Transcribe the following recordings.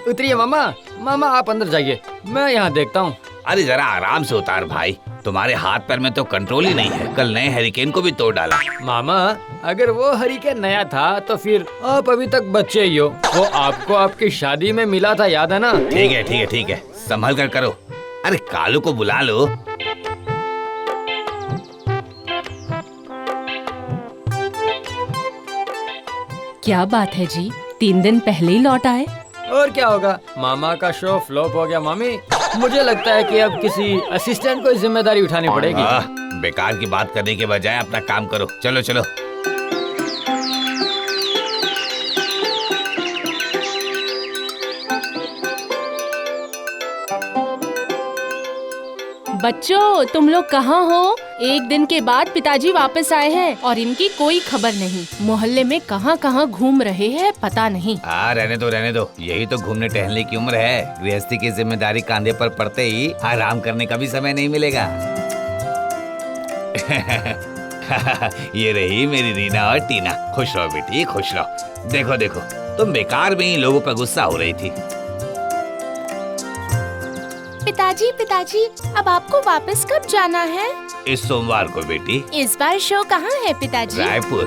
उतरिए मामा। मामा आप अंदर जाइए, मैं यहाँ देखता हूँ। अरे जरा आराम से उतार भाई, तुम्हारे हाथ पैर में तो कंट्रोल ही नहीं है। कल नए हरिकेन को भी तोड़ डाला। मामा अगर वो हरिकेन नया था तो फिर आप अभी तक बच्चे ही हो। वो आपको आपकी शादी में मिला था, याद है ना? ठीक है ठीक है ठीक है, संभल कर करो। अरे कालू को बुला लो। क्या बात है जी, 3 दिन पहले ही लौट आए? और क्या होगा, मामा का शो फ्लॉप हो गया मामी। मुझे लगता है कि अब किसी असिस्टेंट को जिम्मेदारी उठानी पड़ेगी। बेकार की बात करने के बजाय अपना काम करो। चलो चलो। बच्चों तुम लोग कहाँ हो? 1 दिन के बाद पिताजी वापस आए हैं और इनकी कोई खबर नहीं। मोहल्ले में कहाँ कहाँ घूम रहे हैं पता नहीं। रहने दो, यही तो घूमने टहलने की उम्र है। गृहस्थी की जिम्मेदारी कांधे पर पड़ते ही आराम करने का भी समय नहीं मिलेगा। ये रही मेरी रीना और टीना। खुश रहो बेटी, खुश रहो। देखो देखो, तुम बेकार में ही लोगों पर गुस्सा हो रही थी। पिताजी अब आपको वापस कब जाना है? इस सोमवार को बेटी। इस बार शो कहाँ है पिताजी? रायपुर।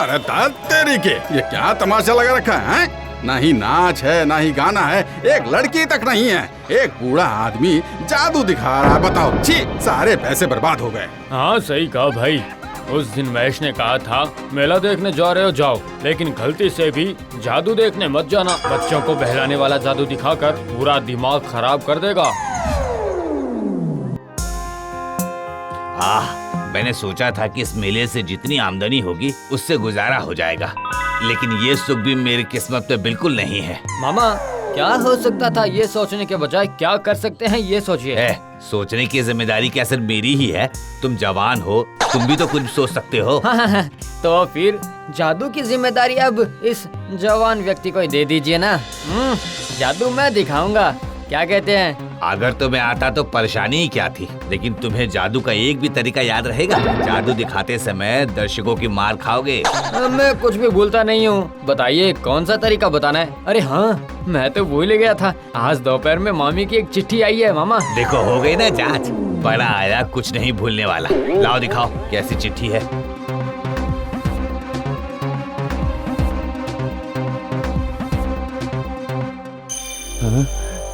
अरे तेरी के, ये क्या तमाशा लगा रखा है? ना ही नाच है ना ही गाना है, एक लड़की तक नहीं है। एक बूढ़ा आदमी जादू दिखा रहा है। बताओ, छी, सारे पैसे बर्बाद हो गए। हाँ सही कहा भाई। उस दिन महेश ने कहा था मेला देखने जा रहे हो जाओ, लेकिन गलती से भी जादू देखने मत जाना। बच्चों को बहलाने वाला जादू दिखाकर पूरा दिमाग खराब कर देगा। मैंने सोचा था कि इस मेले से जितनी आमदनी होगी उससे गुजारा हो जाएगा, लेकिन ये सुख भी मेरी किस्मत पे बिल्कुल नहीं है। मामा क्या हो सकता था, ये सोचने के बजाय क्या कर सकते हैं ये सोचिए। सोचने की जिम्मेदारी क्या सिर्फ मेरी ही है? तुम जवान हो, तुम भी तो कुछ सोच सकते हो। हाँ। तो फिर जादू की जिम्मेदारी अब इस जवान व्यक्ति को ही दे दीजिए ना। जादू मैं दिखाऊंगा, क्या कहते हैं? अगर तुम्हें आता तो परेशानी ही क्या थी, लेकिन तुम्हें जादू का एक भी तरीका याद रहेगा? जादू दिखाते समय दर्शकों की मार खाओगे। मैं कुछ भी भूलता नहीं हूँ, बताइए कौन सा तरीका बताना है? अरे हाँ, मैं तो भूल गया था। आज दोपहर में मामी की एक चिट्ठी आई है मामा। देखो हो गई ना जांच। बड़ा आया कुछ नहीं भूलने वाला। लाओ दिखाओ कैसी चिट्ठी है।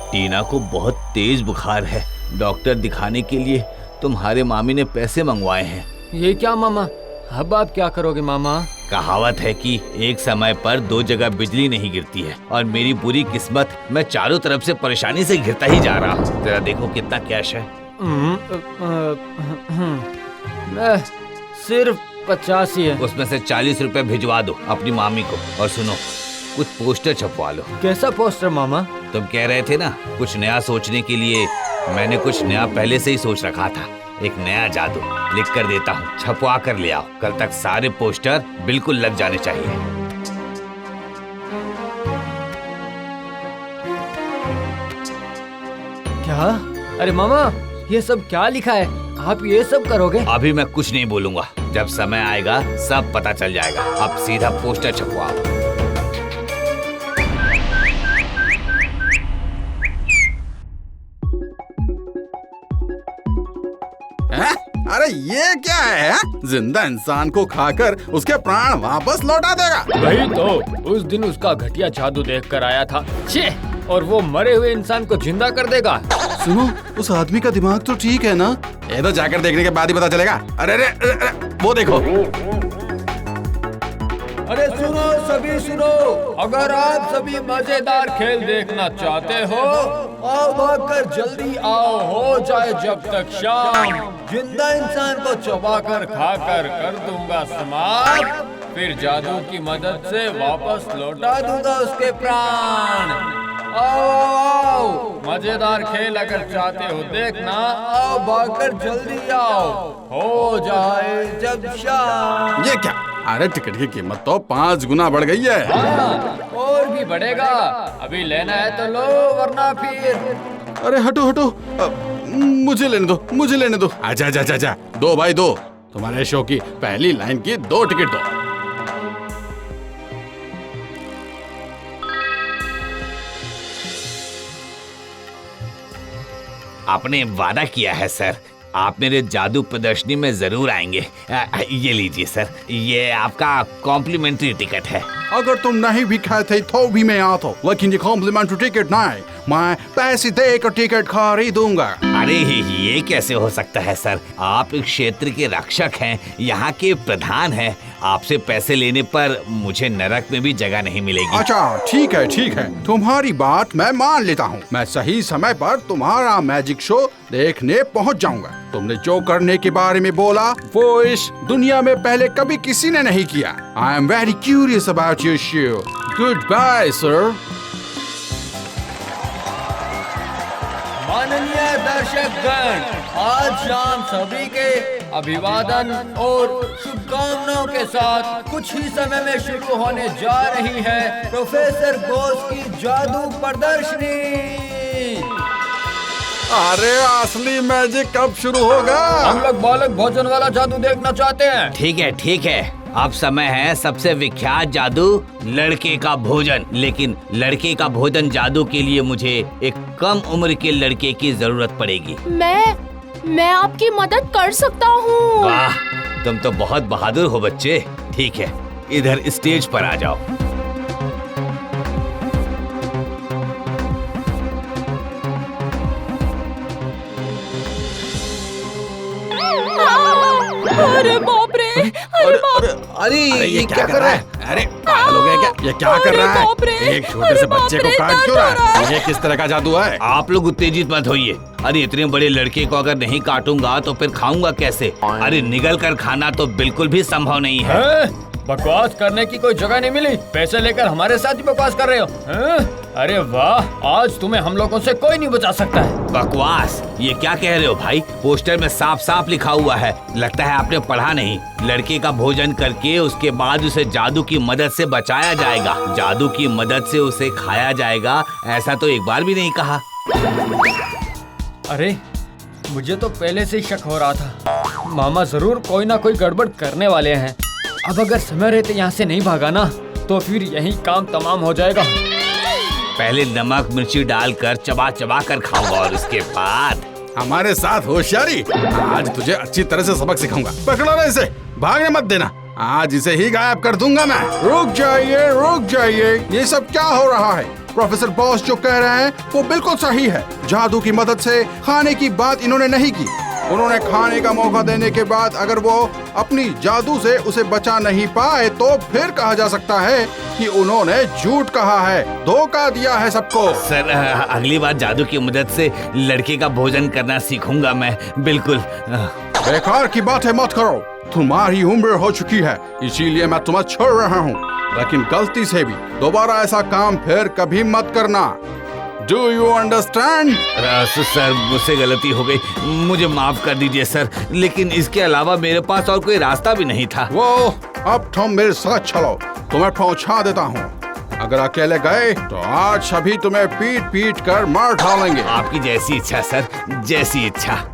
टीना को बहुत तेज बुखार है। डॉक्टर दिखाने के लिए तुम्हारे मामी ने पैसे मंगवाए हैं। ये क्या मामा, अब आप क्या करोगे मामा? कहावत है कि एक समय पर 2 जगह बिजली नहीं गिरती है, और मेरी बुरी किस्मत, मैं चारों तरफ से परेशानी से घिरता ही जा रहा हूँ। जरा देखो कितना कैश है। सिर्फ 50 ही है। उसमें से 40 रुपए भिजवा दो अपनी मामी को। और सुनो, कुछ पोस्टर छपवा लो। कैसा पोस्टर मामा? तुम कह रहे थे ना कुछ नया सोचने के लिए, मैंने कुछ नया पहले से ही सोच रखा था। एक नया जादू लिख कर देता हूँ, छपवा कर ले आओ। कल तक सारे पोस्टर बिल्कुल लग जाने चाहिए। क्या? अरे मामा ये सब क्या लिखा है? आप ये सब करोगे? अभी मैं कुछ नहीं बोलूंगा, जब समय आएगा सब पता चल जाएगा। अब सीधा पोस्टर छपवाओ। अरे ये क्या है? जिंदा इंसान को खाकर उसके प्राण वापस लौटा देगा। वही तो, उस दिन उसका घटिया जादू देख कर आया था। छे, और वो मरे हुए इंसान को जिंदा कर देगा। सुनो, उस आदमी का दिमाग तो ठीक है ना? ये तो जाकर देखने के बाद ही पता चलेगा। अरे वो देखो। अरे सुनो सभी सुनो, अगर आप सभी मजेदार खेल देखना चाहते हो, आओ भागकर जल्दी आओ, हो जाए जब तक शाम। जिंदा इंसान को चबाकर खाकर कर दूंगा समाप्त, फिर जादू की मदद से वापस लौटा दूंगा उसके प्राण। आओ आओ, मजेदार खेल अगर चाहते हो देखना, आओ भागकर जल्दी आओ, हो जाए जब शाम। ये क्या? अरे टिकट की कीमत तो 5 गुना बढ़ गई है। हाँ, और भी बढ़ेगा। अभी लेना है तो लो, वरना फिर। अरे हटो हटो, मुझे लेने दो, मुझे लेने दो। आजा जा जा जा, दो भाई दो। तुम्हारे शो की पहली लाइन की 2 टिकट दो। आपने वादा किया है सर, आप मेरे जादू प्रदर्शनी में जरूर आएंगे। ये लीजिए सर, ये आपका कॉम्प्लीमेंट्री टिकट है। अगर तुम नहीं भी खाते तो भी मैं आता, लेकिन ये कॉम्प्लीमेंट्री टिकट नहीं, मैं पैसे देकर टिकट खरीदूंगा। अरे ये कैसे हो सकता है सर, आप इस क्षेत्र के रक्षक हैं, यहाँ के प्रधान हैं। आपसे पैसे लेने पर मुझे नरक में भी जगह नहीं मिलेगी। अच्छा ठीक है, तुम्हारी बात मैं मान लेता हूँ। मैं सही समय पर तुम्हारा मैजिक शो देखने पहुँच जाऊंगा। तुमने जो करने के बारे में बोला वो इस दुनिया में पहले कभी किसी ने नहीं किया। I am very curious about your show. Good bye sir. माननीय दर्शकगण, आज शाम सभी के अभिवादन और शुभकामनाओं के साथ कुछ ही समय में शुरू होने जा रही है प्रोफेसर बोस की जादू प्रदर्शनी। अरे असली मैजिक कब शुरू होगा? हम लोग बालक भोजन वाला जादू देखना चाहते हैं। ठीक है, अब समय है सबसे विख्यात जादू लड़के का भोजन। लेकिन लड़के का भोजन जादू के लिए मुझे एक कम उम्र के लड़के की जरूरत पड़ेगी। मैं आपकी मदद कर सकता हूँ। वाह, तुम तो बहुत बहादुर हो बच्चे। ठीक है, इधर स्टेज पर आ जाओ। अरे बाप रे, अरे बाप रे। अरे ये क्या कर रहा है? अरे पागल हो गया क्या? ये क्या कर रहा बाप रे, है? एक छोटे से अरे बाप बच्चे को रे, काट दर्द क्यों हो रहा रहा है? ये किस तरह का जादू है? आप लोग उत्तेजित मत होइए। अरे इतने बड़े लड़के को अगर नहीं काटूंगा तो फिर खाऊंगा कैसे? अरे निगल कर खाना तो बिल्कुल भी संभव नहीं है। बकवास करने की कोई जगह नहीं मिली, पैसे लेकर हमारे साथ ही बकवास कर रहे हो हैं? अरे वाह, आज तुम्हें हम लोगों से कोई नहीं बचा सकता है। बकवास? ये क्या कह रहे हो भाई? पोस्टर में साफ साफ लिखा हुआ है, लगता है आपने पढ़ा नहीं। लड़के का भोजन करके उसके बाद उसे जादू की मदद से बचाया जाएगा, जादू की मदद से उसे खाया जाएगा, ऐसा तो एक बार भी नहीं कहा। अरे मुझे तो पहले से ही शक हो रहा था, मामा जरूर कोई ना कोई गड़बड़ करने वाले हैं। अब अगर समय रहते यहाँ से नहीं भागा ना तो फिर यही काम तमाम हो जाएगा। पहले नमक मिर्ची डालकर चबा चबा कर खाऊंगा और उसके बाद हमारे साथ होशियारी। आज तुझे अच्छी तरह से सबक सिखाऊंगा। पकड़ो ना इसे, भागने मत देना। आज इसे ही गायब कर दूंगा मैं। रुक जाइए, ये सब क्या हो रहा है? प्रोफेसर बॉस जो कह रहे हैं वो बिल्कुल सही है। जादू की मदद से खाने की बात इन्होंने नहीं की। उन्होंने खाने का मौका देने के बाद अगर वो अपनी जादू से उसे बचा नहीं पाए तो फिर कहा जा सकता है कि उन्होंने झूठ कहा है, धोखा दिया है सबको। सर, अगली बार जादू की मदद से लड़के का भोजन करना सीखूंगा मैं, बिल्कुल। बेकार की बातें मत करो, तुम्हारी उम्र हो चुकी है, इसीलिए मैं तुम्हें छोड़ रहा हूँ। लेकिन गलती से भी दोबारा ऐसा काम फिर कभी मत करना। Do you understand? सर, मुझसे गलती हो गई, मुझे माफ कर दीजिए सर, लेकिन इसके अलावा मेरे पास और कोई रास्ता भी नहीं था। वो अब तुम मेरे साथ चलो, तुम्हें पहुंचा देता हूँ। अगर अकेले गए तो आज सभी तुम्हें पीट पीट कर मार डालेंगे। आपकी जैसी इच्छा सर, जैसी इच्छा।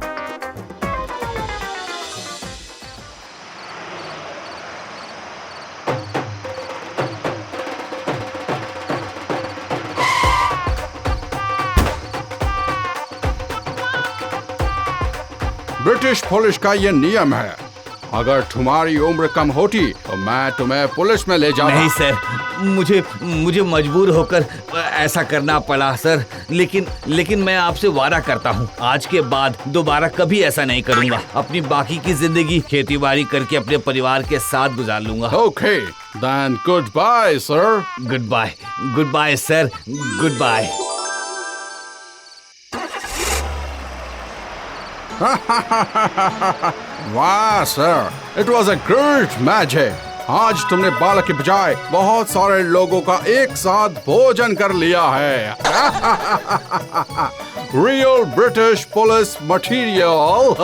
ब्रिटिश पुलिस का ये नियम है, अगर तुम्हारी उम्र कम होती तो मैं तुम्हें पुलिस में ले जाऊंगा। नहीं सर, मुझे मजबूर होकर ऐसा करना पड़ा सर, लेकिन मैं आपसे वादा करता हूँ, आज के बाद दोबारा कभी ऐसा नहीं करूँगा। अपनी बाकी की जिंदगी खेतीबाड़ी करके अपने परिवार के साथ गुजार लूंगा। Okay, then good bye sir. Good bye sir, good bye. वाह sir, it was a great magic. आज तुमने बालक के बजाय बहुत सारे लोगों का एक साथ भोजन कर लिया है। Real British police material.